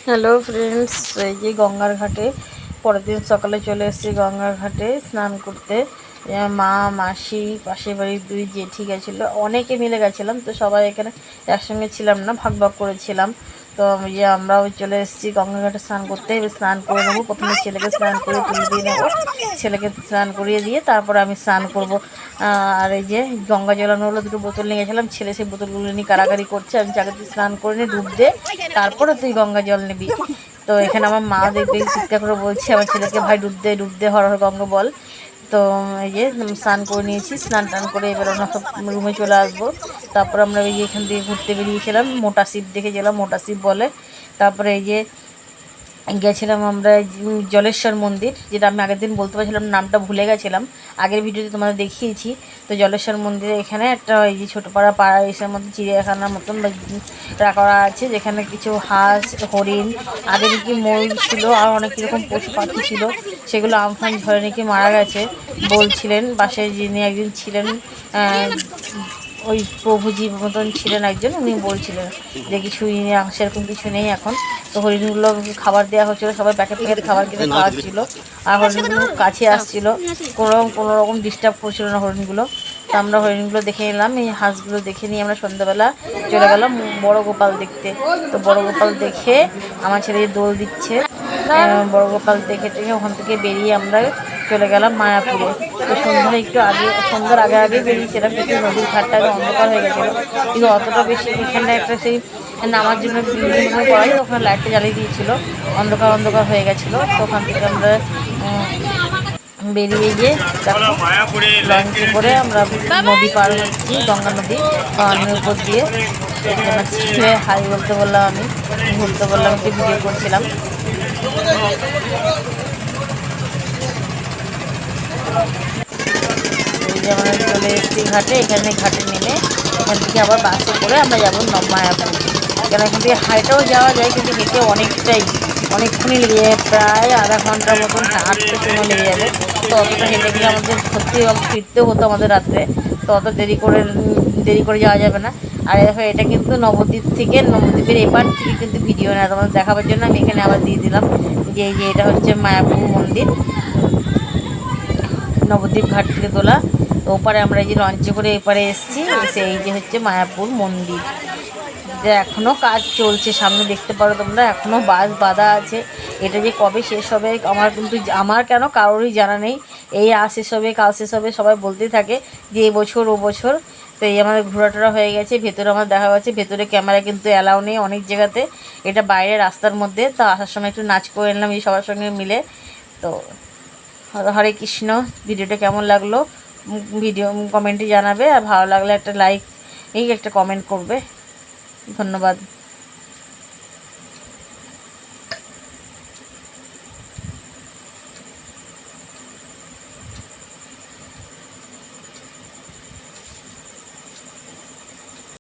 Hello friends, এই যে গঙ্গার ঘাটে পরের দিন সকালে চলে এসেছি গঙ্গার ঘাটে স্নান করতে। মা, মাসি, পাশের বাড়ির 2 জেঠি গেছিলো, অনেকে মিলে গেছিলাম। তো সবাই এখানে একসঙ্গে ছিলাম না, ভাগ ভাগ করেছিলাম। তো আমরাও চলে এসেছি গঙ্গা ঘাটে স্নান করতে। এবার স্নান করে নেবো। প্রথমে ছেলেকে স্নান করে তুলে দিয়ে নেবো, ছেলেকে স্নান করিয়ে দিয়ে তারপরে আমি স্নান করব। আর এই যে গঙ্গা জলানো হলো, 2টো বোতল নিয়ে গেছিলাম। ছেলে সেই বোতলগুলো নিয়ে কারাগারি করছে, আমি চাকে স্নান করে নিয়ে ডুব দে, তারপরে তুই গঙ্গা জল নিবি। তো এখানে আমার মা দেখবে চিৎকার করে বলছে আমার ছেলেকে, ভাই ডুব দে হর হর গঙ্গা বল। তো এই যে স্নান করে নিয়েছি, স্নান টান করে এবার আমরা সব রুমে চলে আসবো। তারপর আমরা এই যে এখান থেকে ঘুরতে বেরিয়েছিলাম, মোটা শিব দেখেছিলাম, মোটা শিব বলে। তারপরে এই যে গেছিলাম আমরা জলেশ্বর মন্দির, যেটা আমি আগের দিন বলতে পারছিলাম, নামটা ভুলে গেছিলাম, আগের ভিডিওতে তোমাদের দেখিয়েছি। তো জলেশ্বর মন্দিরে এখানে একটা এই যে ছোটোপাড়া পাড়া এসের মধ্যে চিড়িয়াখানার মতন করা আছে, যেখানে কিছু হাঁস, হরিণ, আগে নাকি ময়ূর ছিল, আর অনেক রকম পশু পাখি ছিল। সেগুলো আমফান ঝড়ে নাকি মারা গেছে বলছিলেন। পাশে যিনি একজন ছিলেন, ওই প্রভুজি মতন ছিলেন একজন, উনি বলছিলেন যে কিছুই সেরকম কিছু নেই এখন। তো হরিণগুলো খাবার দেওয়া হচ্ছিলো, সবাই প্যাকেট প্যাকেট খাবার কিনে খাওয়াচ্ছিলো, আর হরিণগুলো কাছে আসছিলো, কোনো রকম ডিস্টার্ব করছিল না হরিণগুলো। তো আমরা হরিণগুলো দেখে নিলাম, এই হাঁসগুলো দেখে নিয়ে আমরা সন্ধ্যাবেলা চলে গেলাম বড় গোপাল দেখতে। তো বড় গোপাল দেখে আমার ছেলে দোল দিচ্ছে, বড় গোপাল দেখে টেখে ওখান থেকে বেরিয়ে আমরা চলে গেলাম মায়াপুরে। তো সন্ধ্যার আগে আগে বেরিয়েছিলাম, কিন্তু নদীর ঘাটটা অন্ধকার হয়ে গেছিলো। কিন্তু অতটা বেশি এখানে একটা সেই নামার জন্য করা যায়, ওখানে লাইটটা জ্বালিয়ে দিয়েছিলো, অন্ধকার হয়ে গেছিলো। তো ওখান থেকে আমরা বেরিয়ে গিয়ে লঞ্চে করে আমরা নদী পার হচ্ছি, গঙ্গা নদী পাহাড়ের উপর দিয়ে। ছেলে হাই বলতে বললাম, আমি ঘুরতে বললাম, একটু ভিডিও করছিলাম। এই যে আমরা চলে এসেছি ঘাটে, এখানে ঘাটে নেমে এখান থেকে আবার বাসে করে আমরা যাবো মায়াপুর। কেন এখান থেকে হাইটাও যাওয়া যায়, কিন্তু হেঁটে অনেকক্ষণই লেগে যাবে, প্রায় আধা ঘন্টার মতন হাঁটতে সময় লেগে যাবে। তো অতটা হেঁটে গেলে আমাদের ফিরতেও হতো আমাদের রাত্রে, তো অত দেরি করে যাওয়া যাবে না। আর দেখো, এটা কিন্তু নবদ্বীপের এপার থেকে কিন্তু ভিডিও না, তোমাদের দেখাবার জন্য আমি এখানে আবার দিয়ে দিলাম যে এই যে এটা হচ্ছে মায়াপুর মন্দির, নবদ্বীপ ঘাট থেকে তোলা। তো ওপারে আমরা এই যে লঞ্চে করে এপারে এসেছি, এসে এই যে হচ্ছে মায়াপুর মন্দির, যে এখনও কাজ চলছে, সামনে দেখতে পারো তোমরা, এখনও বাস বাঁধা আছে। এটা যে কবে শেষ হবে আমার কেন কারোরই জানা নেই। এই আজ শেষ হবে, কাল শেষ হবে, সবাই বলতেই থাকে যে এ বছর ও বছর। তো এই আমাদের ঘোরাটোরা হয়ে গেছে, ভেতরে আমার দেখা যাচ্ছে, ভেতরে ক্যামেরা কিন্তু অ্যালাউ নেই অনেক জায়গাতে, এটা বাইরে রাস্তার মধ্যে। তো আসার সময় একটু নাচ করে নিলাম এই সবার সঙ্গে মিলে। তো হরে কৃষ্ণ। ভিডিওটা কেমন লাগলো কমেন্টে জানাবে, আর ভালো লাগলে একটা লাইক, একটা কমেন্ট করবে। ধন্যবাদ।